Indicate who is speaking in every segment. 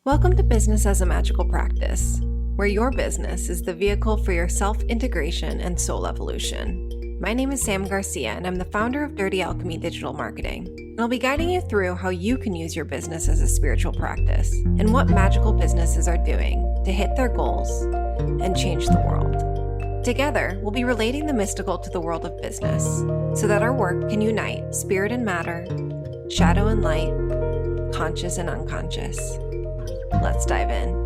Speaker 1: Welcome to Business as a Magical Practice, where your business is the vehicle for your self-integration and soul evolution. My name is Sam Garcia, and I'm the founder of Dirty Alchemy Digital Marketing. And I'll be guiding you through how you can use your business as a spiritual practice and what magical businesses are doing to hit their goals and change the world. Together, we'll be relating the mystical to the world of business so that our work can unite spirit and matter, shadow and light, conscious and unconscious. Let's dive in.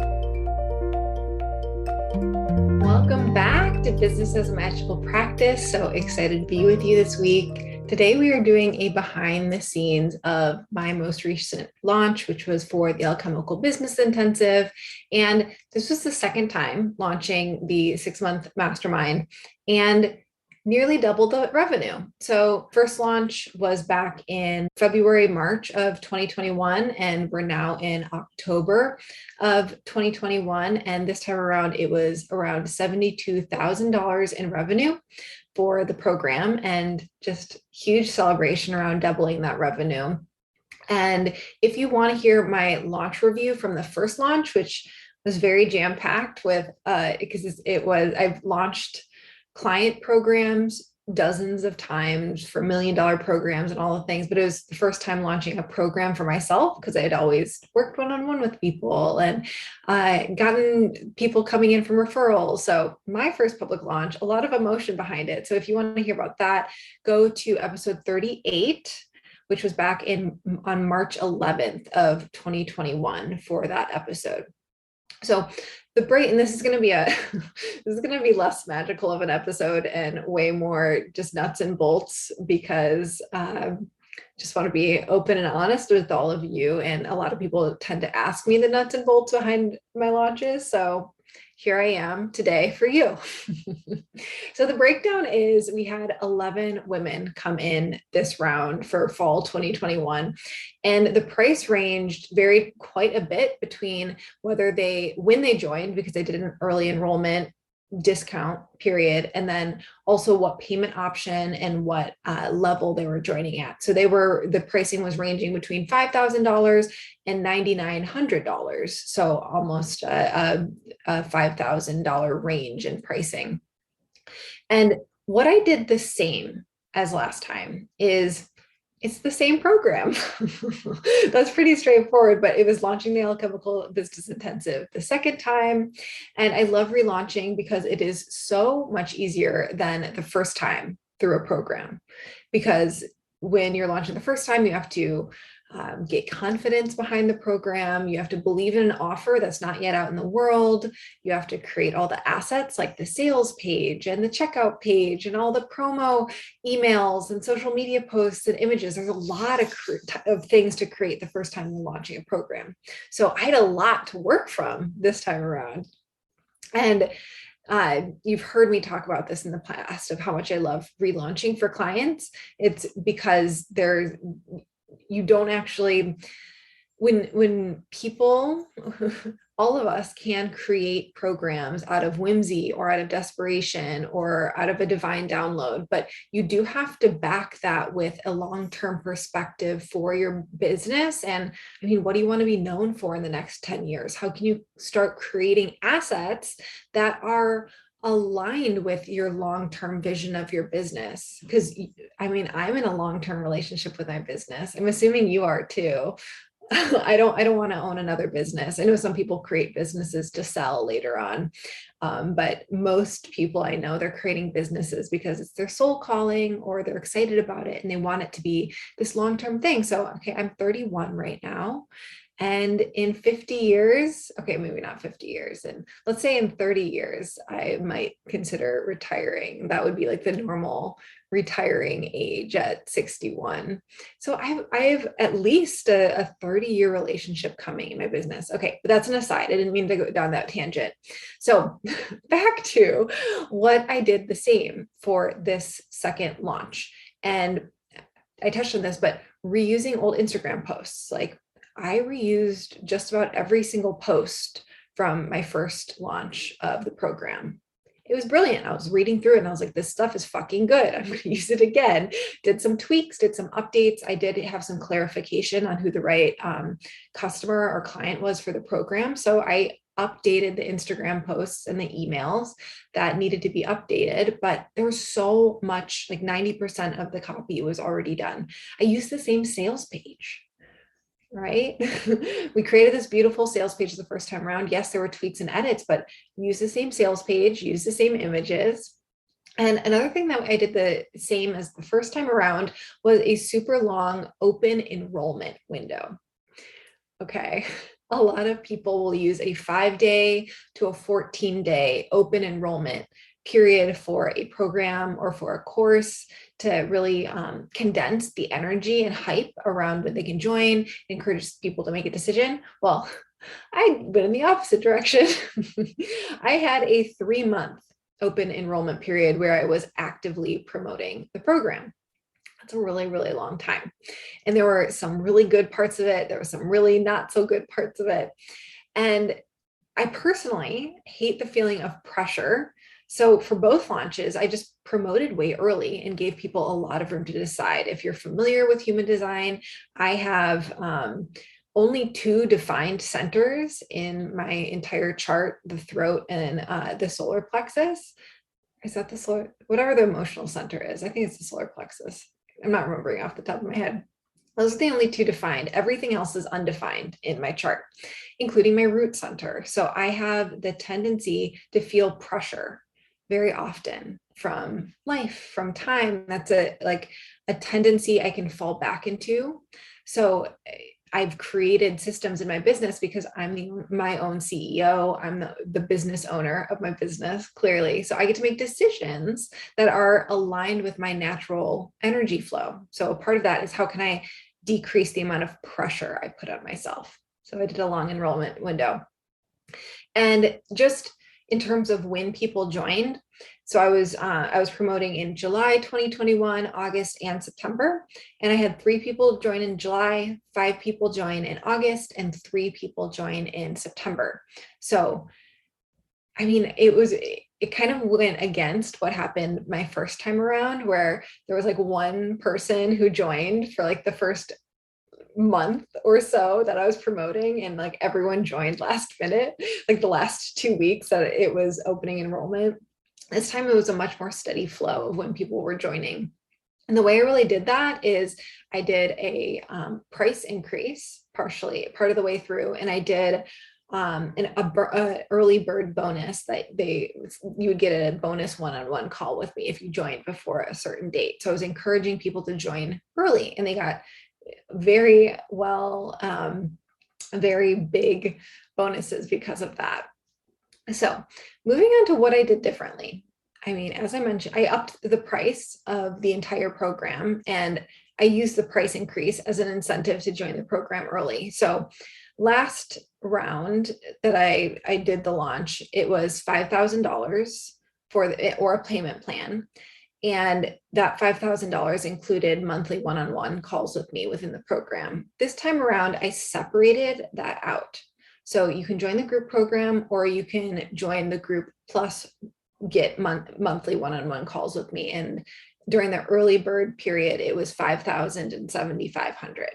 Speaker 1: Welcome back to Business as a Magical Practice. So excited to be with you this week. Today we are doing a behind the scenes of my most recent launch, which was for the Alchemical Business Intensive. And this was the second time launching the 6-month mastermind and nearly doubled the revenue. So first launch was back in February, March of 2021, and we're now in October of 2021. And this time around, it was around $72,000 in revenue for the program, and just huge celebration around doubling that revenue. And if you want to hear my launch review from the first launch, which was very jam-packed with, because I've launched client programs dozens of times for $1 million programs and all the things, but it was the first time launching a program for myself because I had always worked one-on-one with people and gotten people coming in from referrals. So my first public launch, a lot of emotion behind it. So if you want to hear about that, go to episode 38, which was back on March 11th of 2021 for that episode. So and this is going to be less magical of an episode and way more just nuts and bolts, because just want to be open and honest with all of you. And a lot of people tend to ask me the nuts and bolts behind my launches. So here I am today for you. So the breakdown is we had 11 women come in this round for fall 2021. And the price ranged varied quite a bit between when they joined, because they did an early enrollment discount period, and then also what payment option and what level they were joining at. So the pricing was ranging between $5,000 and $9,900. So almost a $5,000 range in pricing. And what I did the same as last time is it's the same program. That's pretty straightforward, but it was launching the Alchemical Business Intensive the second time. And I love relaunching because it is so much easier than the first time through a program. Because when you're launching the first time, you have to get confidence behind the program. You have to believe in an offer that's not yet out in the world. You have to create all the assets like the sales page and the checkout page and all the promo emails and social media posts and images. There's a lot of things to create the first time you're launching a program. So I had a lot to work from this time around. And you've heard me talk about this in the past of how much I love relaunching for clients. It's because you don't actually, when people, all of us can create programs out of whimsy or out of desperation or out of a divine download, but you do have to back that with a long-term perspective for your business. And I mean, what do you want to be known for in the next 10 years? How can you start creating assets that are aligned with your long-term vision of your business? Because I mean, I'm in a long-term relationship with my business. I'm assuming you are too. I don't want to own another business. I know some people create businesses to sell later on. But most people I know, they're creating businesses because it's their soul calling or they're excited about it and they want it to be this long-term thing. So, okay, I'm 31 right now. And in 50 years, okay, maybe not 50 years, and let's say in 30 years, I might consider retiring. That would be like the normal retiring age at 61. So I have at least a 30-year relationship coming in my business. Okay, but that's an aside. I didn't mean to go down that tangent. So back to what I did the same for this second launch. And I touched on this, but reusing old Instagram posts, like I reused just about every single post from my first launch of the program. it was brilliant. I was reading through it and I was like, this stuff is fucking good. I'm going to use it again. Did some tweaks, did some updates. I did have some clarification on who the right customer or client was for the program. So I updated the Instagram posts and the emails that needed to be updated, but there was so much, like 90% of the copy was already done. I used the same sales page. Right? We created this beautiful sales page the first time around. Yes, there were tweaks and edits, but use the same sales page, use the same images. And another thing that I did the same as the first time around was a super long open enrollment window. Okay. A lot of people will use a 5-day to a 14-day open enrollment period for a program or for a course to really condense the energy and hype around when they can join, encourage people to make a decision. Well, I went in the opposite direction. I had a 3-month open enrollment period where I was actively promoting the program. That's a really, really long time. And there were some really good parts of it. There were some really not so good parts of it. And I personally hate the feeling of pressure. So for both launches, I just promoted way early and gave people a lot of room to decide. If you're familiar with human design, I have only 2 defined centers in my entire chart, the throat and the solar plexus. Is that the solar, whatever the emotional center is? I think it's the solar plexus. I'm not remembering off the top of my head. Those are the only 2 defined. Everything else is undefined in my chart, including my root center. So I have the tendency to feel pressure very often from life, from time. That's a tendency I can fall back into. So I've created systems in my business because I'm my own CEO. I'm the business owner of my business, clearly. So I get to make decisions that are aligned with my natural energy flow. So part of that is, how can I decrease the amount of pressure I put on myself? So I did a long enrollment window. And just in terms of when people joined, so I was promoting in July 2021, August, and September. And I had 3 people join in July, 5 people join in August, and 3 people join in September. So, I mean, it kind of went against what happened my first time around, where there was like 1 person who joined for like the first month or so that I was promoting, and like everyone joined last minute, like the last 2 weeks that it was opening enrollment. This time it was a much more steady flow of when people were joining. And the way I really did that is I did a price increase part of the way through, and I did an early bird bonus that you would get a bonus one-on-one call with me if you joined before a certain date. So I was encouraging people to join early, and they got very big bonuses because of that. So moving on to what I did differently. I mean, as I mentioned, I upped the price of the entire program, and I used the price increase as an incentive to join the program early. So last round that I did the launch, it was $5,000 or a payment plan. And that $5,000 included monthly one-on-one calls with me within the program. This time around, I separated that out. So you can join the group program, or you can join the group plus get monthly one-on-one calls with me. And during the early bird period, it was $5,000 and $7,500.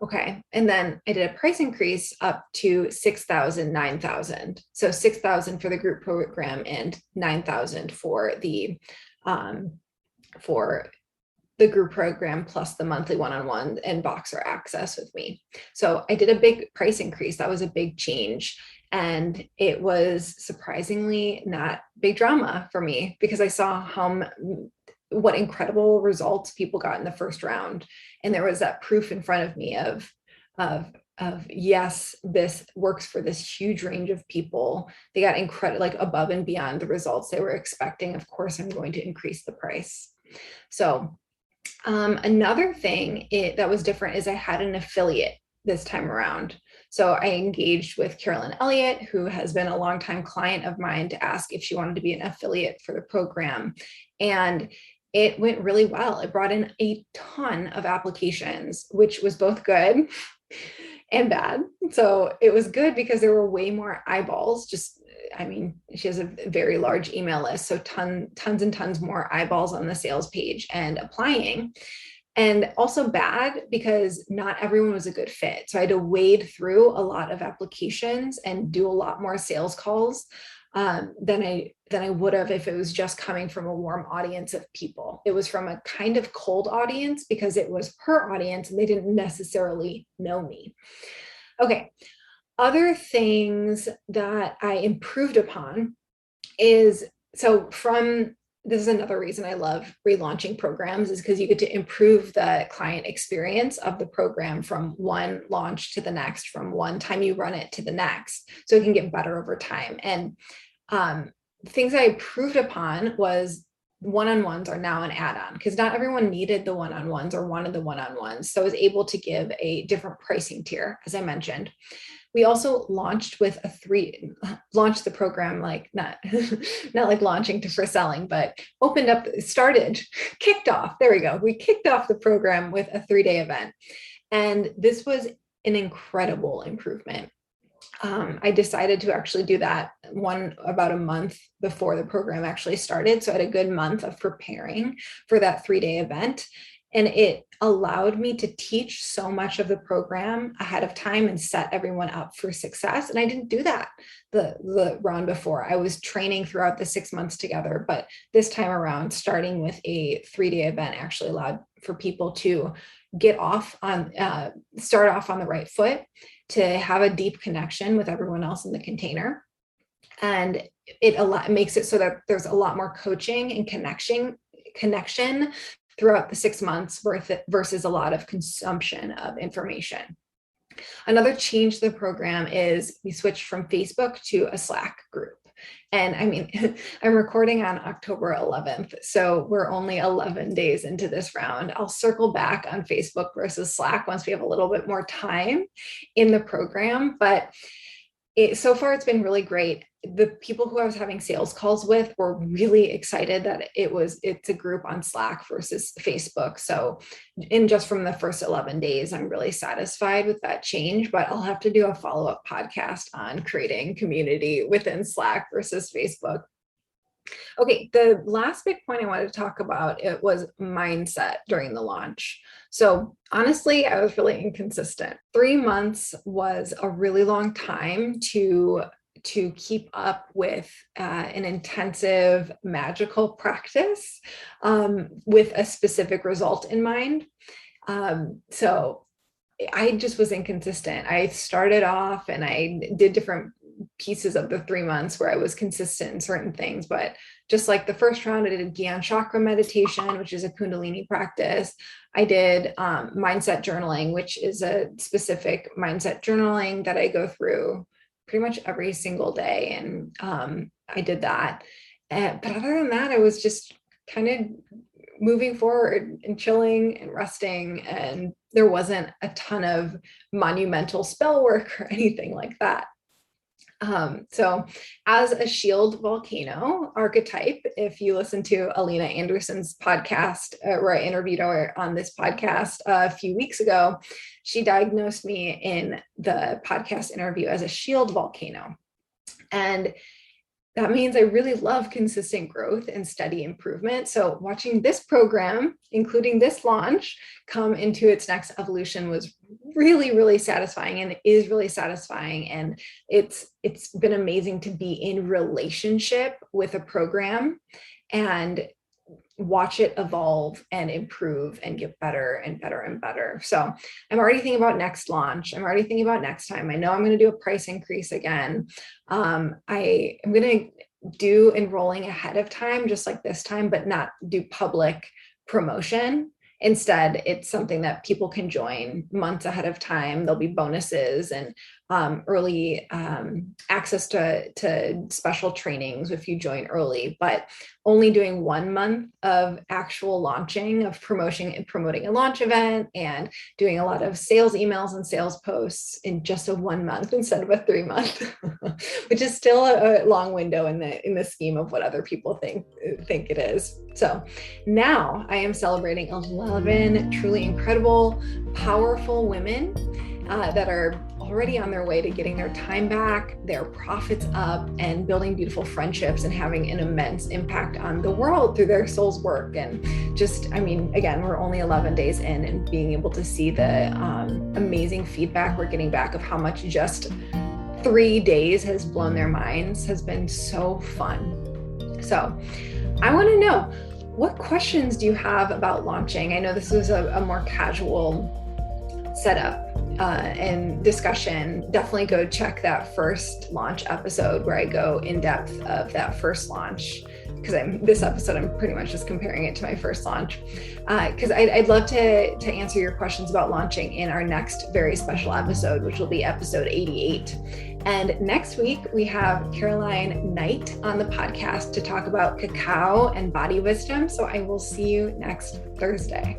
Speaker 1: Okay. And then I did a price increase up to $6,000, $9,000. So $6,000 for the group program and $9,000 for the group program plus the monthly one-on-one and Boxer access with me. So I did a big price increase. That was a big change. And it was surprisingly not big drama for me, because I saw what incredible results people got in the first round. And there was that proof in front of me of yes, this works for this huge range of people. They got incredible, like above and beyond the results they were expecting. Of course, I'm going to increase the price. So another thing that was different is I had an affiliate this time around. So I engaged with Carolyn Elliott, who has been a longtime client of mine, to ask if she wanted to be an affiliate for the program. And it went really well. It brought in a ton of applications, which was both good and bad. So it was good because there were way more eyeballs. She has a very large email list, so tons and tons more eyeballs on the sales page and applying. And also bad because not everyone was a good fit. So I had to wade through a lot of applications and do a lot more sales calls than I would have if it was just coming from a warm audience of people. It was from a kind of cold audience because it was her audience and they didn't necessarily know me. Okay. Other things that I improved upon is, this is another reason I love relaunching programs, is because you get to improve the client experience of the program from one launch to the next, from one time you run it to the next. So it can get better over time. And things I improved upon was one-on-ones are now an add-on because not everyone needed the one-on-ones or wanted the one-on-ones. So I was able to give a different pricing tier, as I mentioned. We also launched launched the program, like not like launching for selling, but kicked off. There we go. We kicked off the program with a 3-day event. And this was an incredible improvement. I decided to actually do that about a month before the program actually started. So I had a good month of preparing for that 3-day event. And it allowed me to teach so much of the program ahead of time and set everyone up for success. And I didn't do that the round before. I was training throughout the 6 months together, but this time around, starting with a 3-day event actually allowed for people to start off on the right foot, to have a deep connection with everyone else in the container. And it makes it so that there's a lot more coaching and connection throughout the 6 months versus a lot of consumption of information. Another change to the program is we switched from Facebook to a Slack group. And I'm recording on October 11th, so we're only 11 days into this round. I'll circle back on Facebook versus Slack once we have a little bit more time in the program, but so far it's been really great. The people who I was having sales calls with were really excited that it's a group on Slack versus Facebook. So just from the first 11 days, I'm really satisfied with that change, but I'll have to do a follow-up podcast on creating community within Slack versus Facebook. Okay, the last big point I wanted to talk about, it was mindset during the launch. So honestly, I was really inconsistent. 3 months was a really long time to keep up with an intensive magical practice with a specific result in mind. So I just was inconsistent. I started off and I did different pieces of the 3 months where I was consistent in certain things, but just like the first round, I did Gyan chakra meditation, which is a Kundalini practice. I did mindset journaling, which is a specific mindset journaling that I go through pretty much every single day. And I did that. But other than that, I was just kind of moving forward and chilling and resting. And there wasn't a ton of monumental spell work or anything like that. So as a shield volcano archetype, if you listen to Alina Anderson's podcast, where I interviewed her on this podcast a few weeks ago, she diagnosed me in the podcast interview as a shield volcano. And that means I really love consistent growth and steady improvement. So watching this program, including this launch, come into its next evolution was really, really satisfying, and is really satisfying. And it's been amazing to be in relationship with a program and watch it evolve and improve and get better and better and better. So I'm already thinking about next launch. I'm already thinking about next time. I know I'm going to do a price increase again. I am going to do enrolling ahead of time, just like this time, but not do public promotion. Instead, it's something that people can join months ahead of time. There'll be bonuses and early access to special trainings if you join early, but only doing 1 month of actual launching, of promoting a launch event and doing a lot of sales emails and sales posts in just a 1 month instead of a 3 month, which is still a long window in the scheme of what other people think it is. So now I am celebrating 11 truly incredible, powerful women that are already on their way to getting their time back, their profits up, and building beautiful friendships and having an immense impact on the world through their soul's work. And just, again, we're only 11 days in, and being able to see the amazing feedback we're getting back of how much just 3 days has blown their minds has been so fun. So I want to know, what questions do you have about launching? I know this was a more casual setup and discussion. Definitely go check that first launch episode where I go in depth of that first launch, because this episode I'm pretty much just comparing it to my first launch, because I'd love to answer your questions about launching in our next very special episode, which will be episode 88. And next week we have Caroline Knight on the podcast to talk about cacao and body wisdom. So I will see you next Thursday.